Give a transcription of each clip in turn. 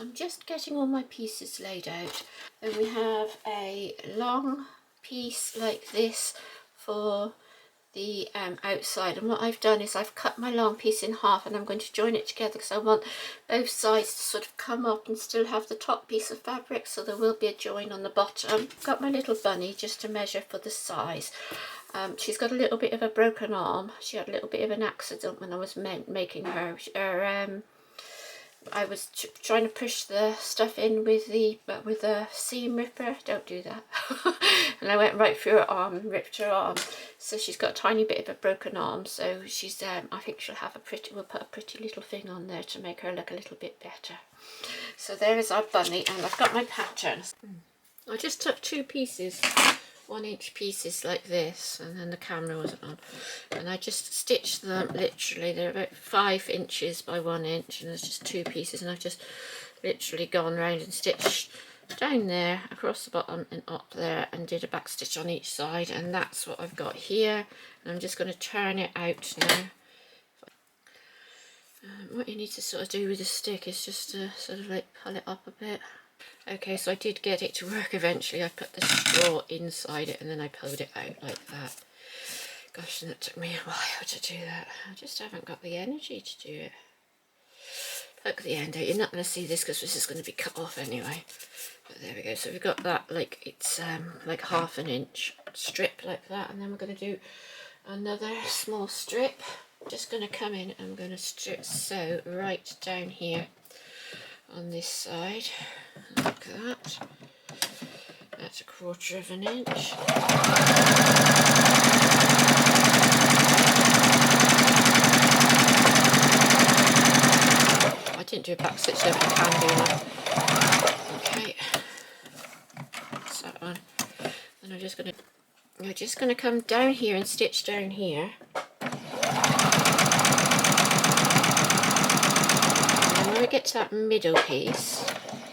So I'm just getting all my pieces laid out. Then we have a long piece like this for the outside, and what I've done is I've cut my long piece in half, and I'm going to join it together because I want both sides to sort of come up and still have the top piece of fabric, so there will be a join on the bottom. Got my little bunny just to measure for the size. She's got a little bit of a broken arm. She had a little bit of an accident when I was making her. I was trying to push the stuff in with the seam ripper. Don't do that. And I went right through her arm and ripped her arm. So she's got a tiny bit of a broken arm. So she's I think she'll have we'll put a pretty little thing on there to make her look a little bit better. So there is our bunny, and I've got my patterns. I just took 2 pieces, 1-inch pieces like this, and then the camera wasn't on, and I just stitched them. Literally they're about 5 inches by 1 inch, and there's just 2 pieces, and I've just literally gone round and stitched down there, across the bottom and up there, and did a back stitch on each side, and that's what I've got here. And I'm just going to turn it out now. What you need to sort of do with the stick is just to sort of like pull it up a bit. Okay, so I did get it to work eventually. I put the straw inside it and then I pulled it out like that. Gosh, and it took me a while to do that. I just haven't got the energy to do it. Poke the end out. You're not going to see this because this is going to be cut off anyway. But there we go. So we've got that, like it's like 1/2 inch strip like that, and then we're going to do another small strip. Just going to come in and I'm going to sew right down here on this side, like that. That's 1/4 inch. I didn't do a back stitch there, but I can do that. Okay, that's that one. And I'm just gonna come down here and stitch down here. When we get to that middle piece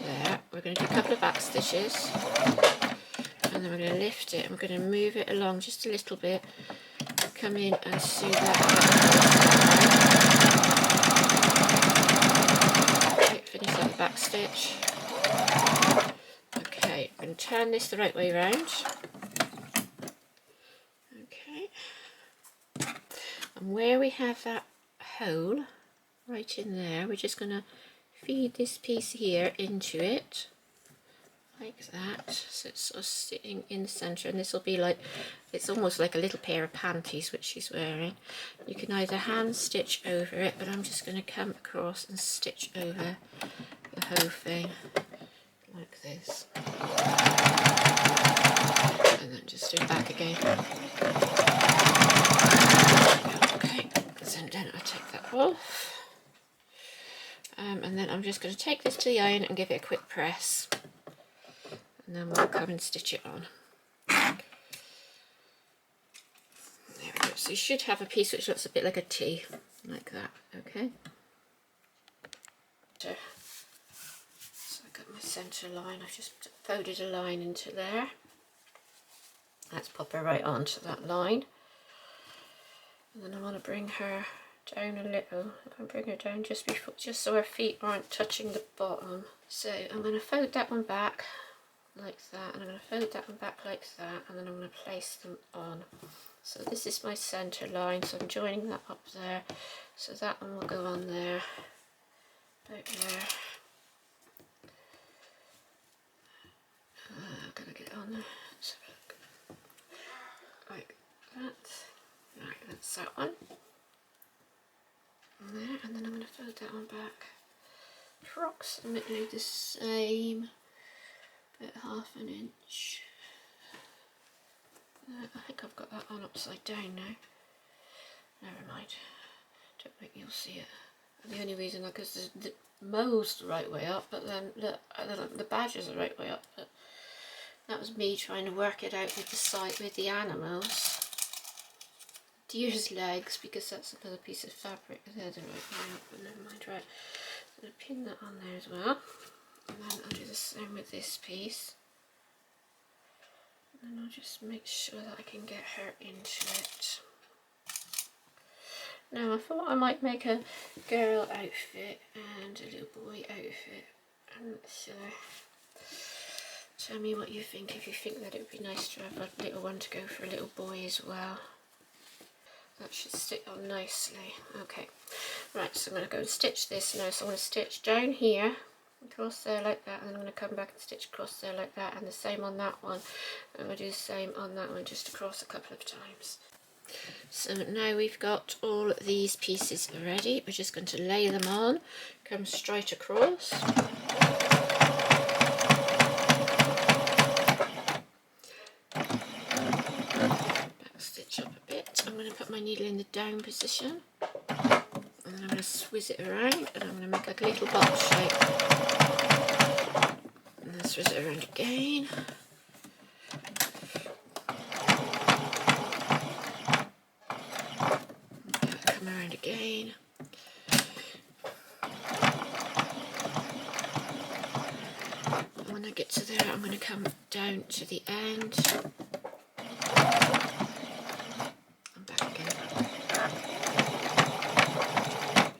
there, we're going to do a couple of back stitches, and then we're going to lift it and we're going to move it along just a little bit, come in and sew that up. Okay, finish up the back stitch. Okay, I'm going to turn this the right way around. Okay, and where we have that hole right in there, we're just going to feed this piece here into it like that, so it's sort of sitting in the centre, and this will be like, it's almost like a little pair of panties which she's wearing. You can either hand stitch over it, but I'm just going to come across and stitch over the whole thing like this, and then just do it back again. Okay, so then I take that off. And then I'm just going to take this to the iron and give it a quick press, and then we'll come and stitch it on. There we go. So you should have a piece which looks a bit like a T, like that. Okay. So I've got my centre line. I've just folded a line into there. Let's pop her right onto that line, and then I want to bring her down a little. I can bring her down just so her feet aren't touching the bottom. So I'm going to fold that one back like that, and I'm going to fold that one back like that, and then I'm going to place them on. So this is my centre line, so I'm joining that up there, so that one will go on there, about there. I'm going to get on there. Let's have a look. Like that. Right, that's that one. There, and then I'm going to fold that one back approximately the same, about 1/2 inch. I think I've got that on upside down now. Never mind, don't think you'll see it. And the only reason, because the mow's the right way up, but then look, the badges are the right way up, but that was me trying to work it out with the side, with the animals. Deer's legs, because that's another piece of fabric. They're the right way up, but never mind. Right, I'm going to pin that on there as well, and then I'll do the same with this piece, and then I'll just make sure that I can get her into it. Now I thought I might make a girl outfit and a little boy outfit, So tell me what you think, if you think that it would be nice to have a little one to go for a little boy as well. That should stick on nicely. Okay, right, so I'm going to go and stitch this now. So I'm going to stitch down here, across there like that, and then I'm going to come back and stitch across there like that, and the same on that one. I'm going to do the same on that one, just across a couple of times. So now we've got all these pieces ready, we're just going to lay them on, come straight across. Stitch up a bit. I'm going to put my needle in the down position, and then I'm going to swizz it around, and I'm going to make like a little box shape, and then swizz it around again. Come around again. And when I get to there, I'm going to come down to the end.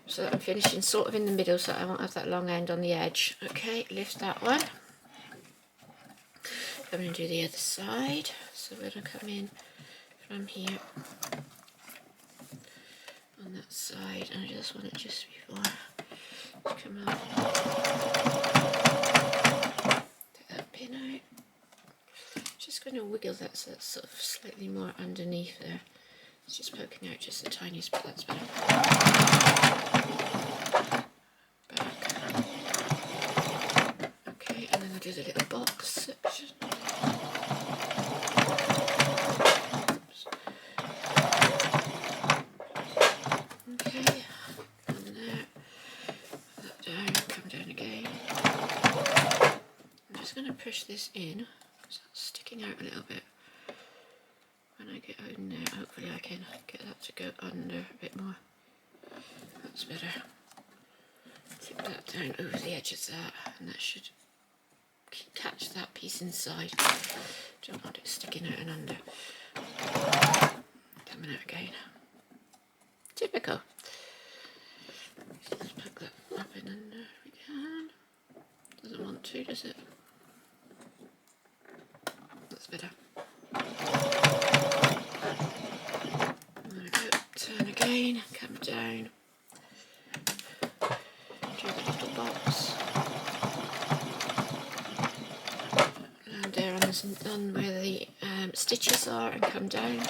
So that I'm finishing sort of in the middle, so I won't have that long end on the edge. Okay, lift that one. I'm going to do the other side. So we're going to come in from here on that side, and I just want it just before to come out. Take that pin out. Just going to wiggle that so that's sort of slightly more underneath there. It's just poking out just the tiniest bit, that's better. Okay, and then I'll do the little box section. Okay, from there, put that down, come down again. I'm just going to push this in, because that's sticking out a little bit. When I get out in there, hopefully I can get that to go under a bit more. That's better. Tip that down over the edge of that, and that should catch that piece inside. Don't want it sticking out and under. Coming out again. Typical. Just plug that up in under if we can. Doesn't want to, does it? That's better. There we go. Turn again, come down. Do the little box. Land there on where the stitches are, and come down.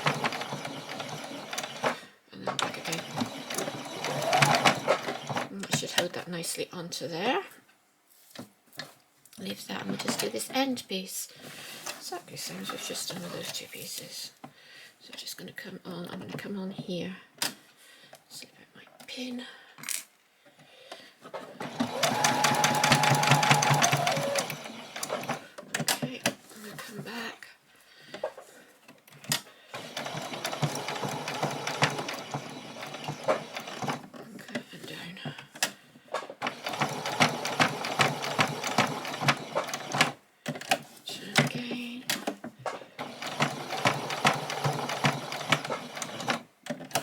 And then back again. And we should hold that nicely onto there. Leave that, and we'll just do this end piece. Exactly the same as we've just done with those two pieces. So I'm just going to come on, I'm going to come on here, slip out my pin. Okay, I'm going to come back. Okay, and down. Turn again.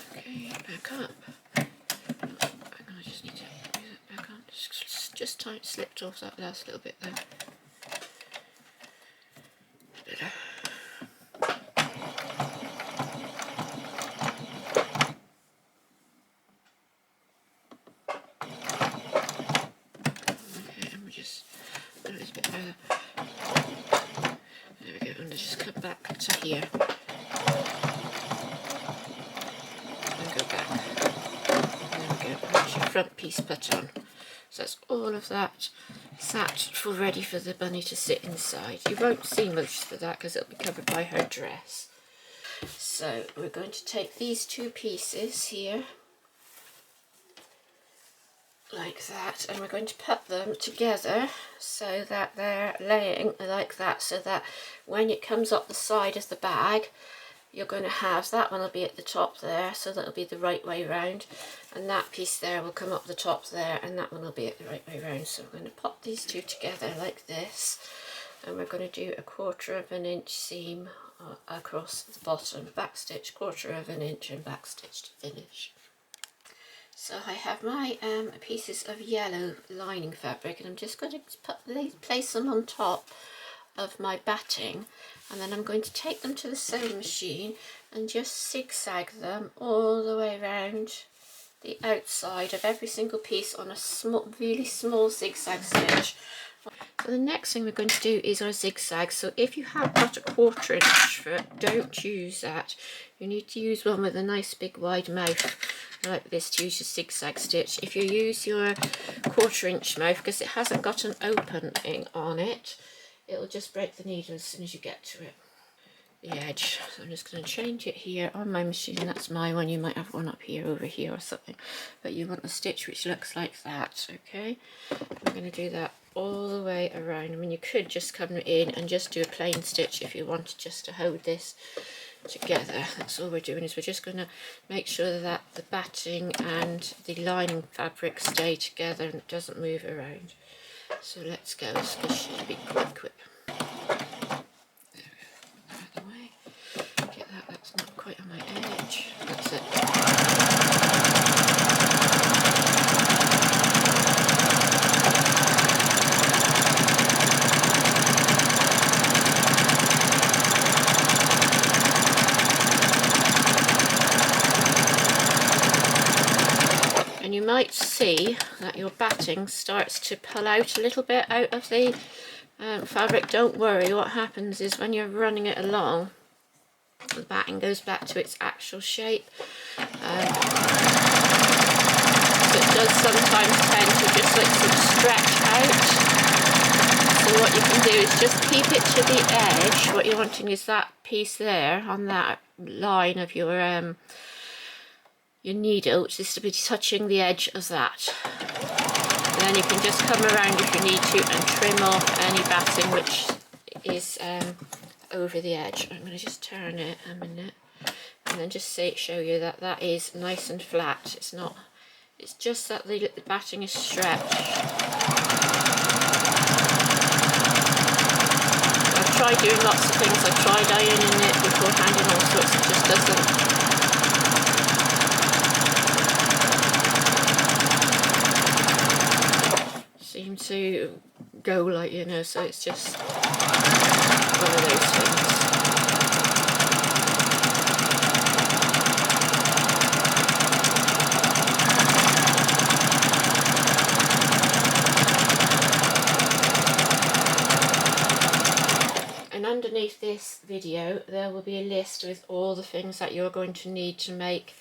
Okay, back up. Hang on, I just need to do that back on. Just tight slipped off that last little bit there. Better. Okay, and we just a little bit further. There we go, and just come back to here. And go back. And there we go, that's your front piece put on. So that's all of that sat for ready for the bunny to sit inside. You won't see much of that because it'll be covered by her dress. So we're going to take these two pieces here, like that, and we're going to put them together so that they're laying like that, so that when it comes up the side of the bag, you're going to have that one will be at the top there, so that'll be the right way round, and that piece there will come up the top there, and that one will be at the right way round. So we're going to pop these two together like this, and we're going to do a 1/4 inch seam across the bottom, back stitch 1/4 inch and back stitch to finish. So I have my pieces of yellow lining fabric, and I'm just going to place them on top of my batting, and then I'm going to take them to the sewing machine and just zigzag them all the way around the outside of every single piece on a small, really small zigzag stitch. So the next thing we're going to do is our zigzag. So if you have got a 1/4 inch foot, don't use that. You need to use one with a nice big wide mouth like this to use your zigzag stitch. If you use your 1/4 inch mouth, because it hasn't got an opening on it, it'll just break the needle as soon as you get to it, the edge. So I'm just going to change it here on my machine. That's my one. You might have one up here, over here or something, but you want a stitch which looks like that. Okay, we're going to do that all the way around. I mean, you could just come in and just do a plain stitch if you wanted, just to hold this together. That's all we're doing, is we're just going to make sure that the batting and the lining fabric stay together and it doesn't move around. So let's go. This should be quick. There we go. Out of the way. Get that. That's not quite on my edge. That's it. And you might see that your batting starts to pull out a little bit out of the fabric. Don't worry, what happens is when you're running it along, the batting goes back to its actual shape. So it does sometimes tend to just like sort of stretch out. So what you can do is just keep it to the edge. What you're wanting is that piece there on that line of your needle, which is to be touching the edge of that. And then you can just come around if you need to and trim off any batting which is over the edge. I'm going to just turn it a minute and then just show you that that is nice and flat. It's not, it's just that the batting is stretched. I've tried doing lots of things. I've tried ironing it beforehand and all sorts. It just doesn't seem to go like, you know, so it's just one of those things. And underneath this video there will be a list with all the things that you're going to need to make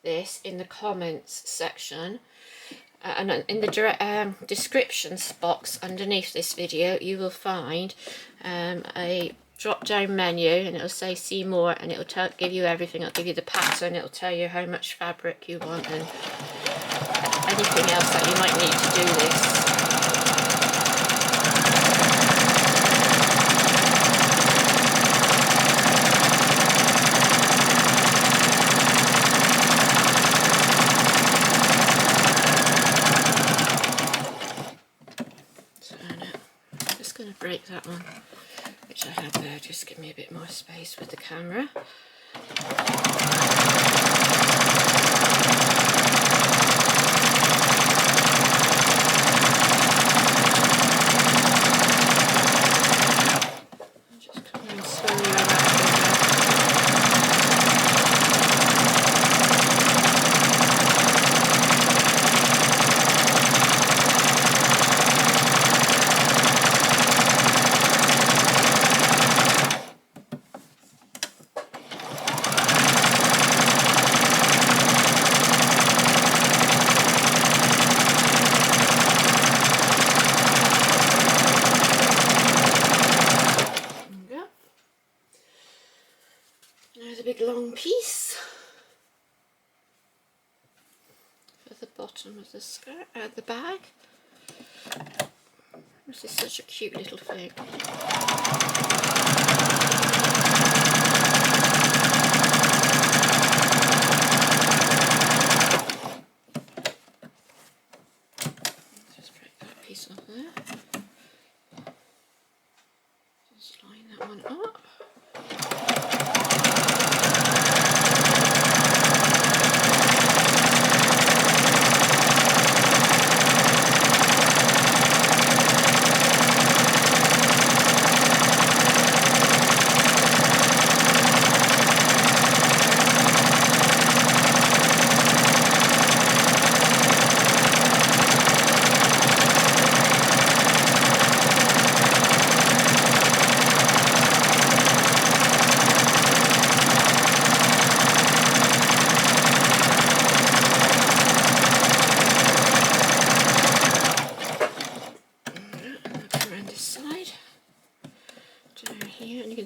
this in the comments section. And in the descriptions box underneath this video you will find a drop down menu, and it'll say see more, and it'll give you everything. It'll give you the pattern, it'll tell you how much fabric you want and anything else that you might need to do this. Break that one which I had there, just give me a bit more space with the camera. Just come in slowly around there. Long piece for the bottom of the skirt, the bag. This is such a cute little thing. Just break that piece off there. Just line that one up.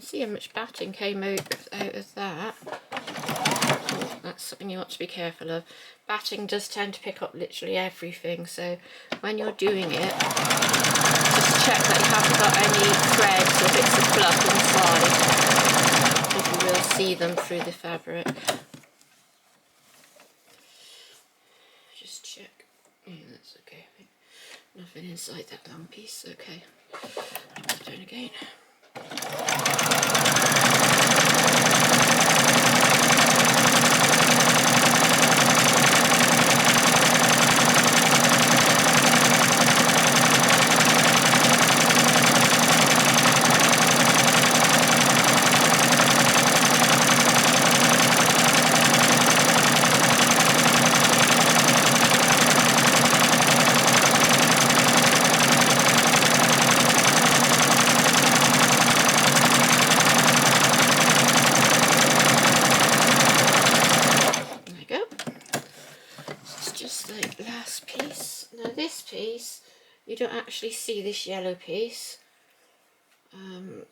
see how much batting came out of that. Oh, that's something you want to be careful of. Batting does tend to pick up literally everything, so when you're doing it, just check that you haven't got any threads or bits of fluff inside, because you will see them through the fabric. Just check. Yeah, that's okay. Nothing inside that long piece. Okay. Put it down again. You don't actually see this yellow piece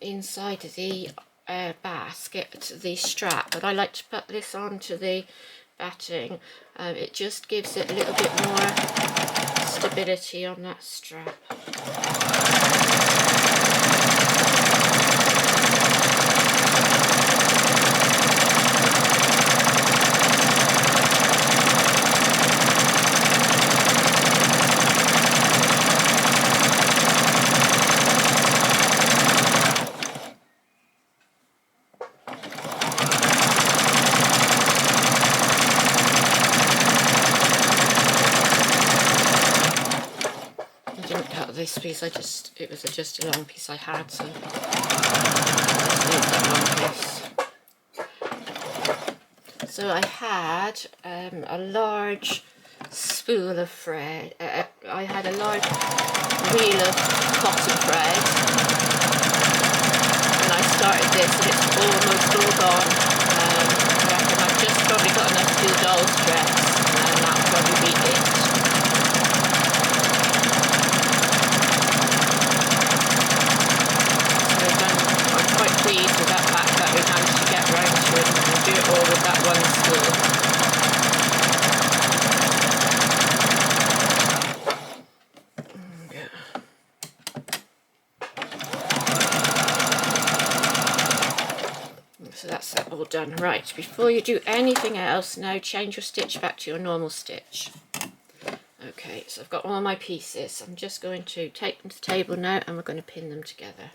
inside the basket, the strap, but I like to put this onto the batting. It just gives it a little bit more stability on that strap. This piece, it was just a long piece I had, so let's use that long piece. So I had a large spool of thread. I had a large reel of cotton thread, and I started this, and it's almost all gone. I reckon I've just probably got enough to do doll's dress, and that'll probably be it. Pleased with that fact that we managed to get round to it and do it all with that one spool. So that's that all done. Right, before you do anything else, now change your stitch back to your normal stitch. Okay, so I've got all my pieces. I'm just going to take them to the table now and we're going to pin them together.